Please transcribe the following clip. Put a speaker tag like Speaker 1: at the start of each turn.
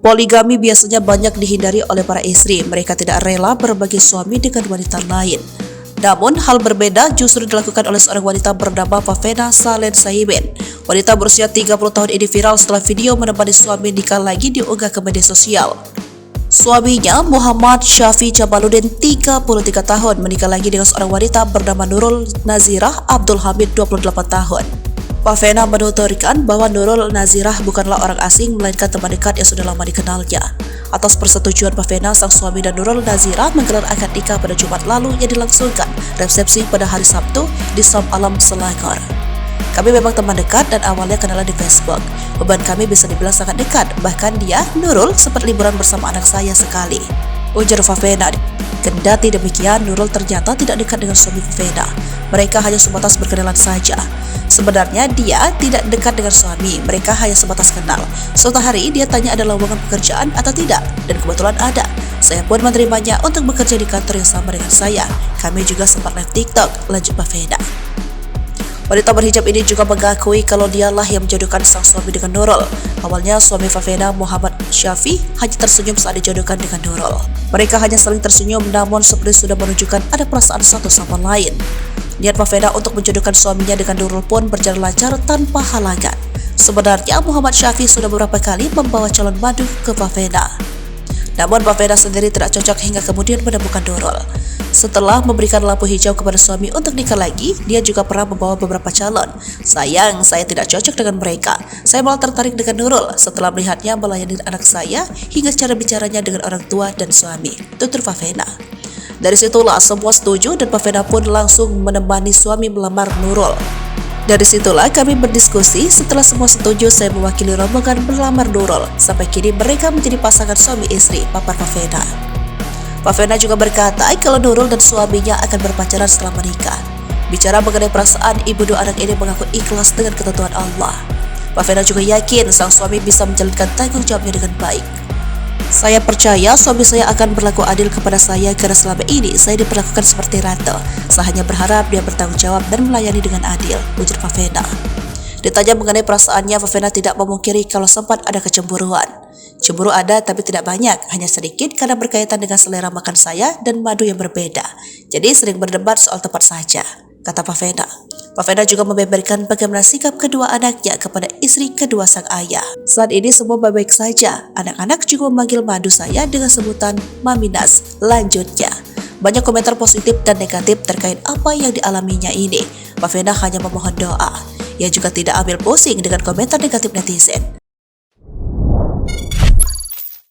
Speaker 1: Poligami biasanya banyak dihindari oleh para istri. Mereka tidak rela berbagi suami dengan wanita lain. Namun, hal berbeda justru dilakukan oleh seorang wanita bernama Favena Salen Saiben. Wanita berusia 30 tahun ini viral setelah video menemani suami nikah lagi diunggah ke media sosial. Suaminya, Muhammad Syafi Jabaluddin, 33 tahun, menikah lagi dengan seorang wanita bernama Nurul Nazirah Abdul Hamid, 28 tahun. Favena menuturkan bahwa Nurul Nazirah bukanlah orang asing, melainkan teman dekat yang sudah lama dikenalnya. Atas persetujuan Favena, sang suami dan Nurul Nazirah menggelar akad nikah pada Jumat lalu yang dilangsungkan resepsi pada hari Sabtu di Som Alam, Selangor. Kami memang teman dekat dan awalnya kenalan di Facebook. Beban kami bisa dibilang sangat dekat, bahkan dia, Nurul, sempat liburan bersama anak saya sekali, ujar Favena. Kendati demikian, Nurul ternyata tidak dekat dengan suami Favena. Mereka hanya sebatas berkenalan saja. Sebenarnya dia tidak dekat dengan suami, mereka hanya sebatas kenal. Suatu hari dia tanya ada lowongan pekerjaan atau tidak, dan kebetulan ada. Saya pun menerimanya untuk bekerja di kantor yang sama dengan saya. Kami juga sempat live TikTok, lanjut Favena. Wanita berhijab ini juga mengakui kalau dialah yang menjodohkan sang suami dengan Nurul. Awalnya suami Favena, Muhammad Syafi, hanya tersenyum saat dijodohkan dengan Nurul. Mereka hanya saling tersenyum, namun seperti sudah menunjukkan ada perasaan satu sama lain. Niat Favena untuk menjodohkan suaminya dengan Nurul pun berjalan lancar tanpa halangan. Sebenarnya Muhammad Syafi sudah beberapa kali membawa calon madu ke Favena. Namun Favena sendiri tidak cocok hingga kemudian menemukan Nurul. Setelah memberikan lampu hijau kepada suami untuk nikah lagi, dia juga pernah membawa beberapa calon. Sayang, saya tidak cocok dengan mereka. Saya malah tertarik dengan Nurul setelah melihatnya melayani anak saya hingga cara bicaranya dengan orang tua dan suami, tutur Favena. Dari situlah semua setuju dan Favena pun langsung menemani suami melamar Nurul. Dari situlah kami berdiskusi, setelah semua setuju saya mewakili rombongan melamar Nurul. Sampai kini mereka menjadi pasangan suami istri, papar Favena. Favena juga berkata kalau Nurul dan suaminya akan berpacaran setelah menikah. Bicara mengenai perasaan, ibu dua anak ini mengaku ikhlas dengan ketentuan Allah. Favena juga yakin sang suami bisa menjalankan tanggung jawabnya dengan baik. Saya percaya suami saya akan berlaku adil kepada saya karena selama ini saya diperlakukan seperti ratu. Saya hanya berharap dia bertanggung jawab dan melayani dengan adil, ujar Favena. Ditanya mengenai perasaannya, Favena tidak memungkiri kalau sempat ada kecemburuan. Cemburu ada tapi tidak banyak, hanya sedikit karena berkaitan dengan selera makan saya dan madu yang berbeda. Jadi sering berdebat soal tempat saja, kata Favena. Favena juga membeberkan bagaimana sikap kedua anaknya kepada istri kedua sang ayah. Saat ini semua baik-baik saja. Anak-anak juga memanggil madu saya dengan sebutan Maminas. Lanjutnya, banyak komentar positif dan negatif terkait apa yang dialaminya ini. Favena hanya memohon doa. Ia juga tidak ambil pusing dengan komentar negatif netizen.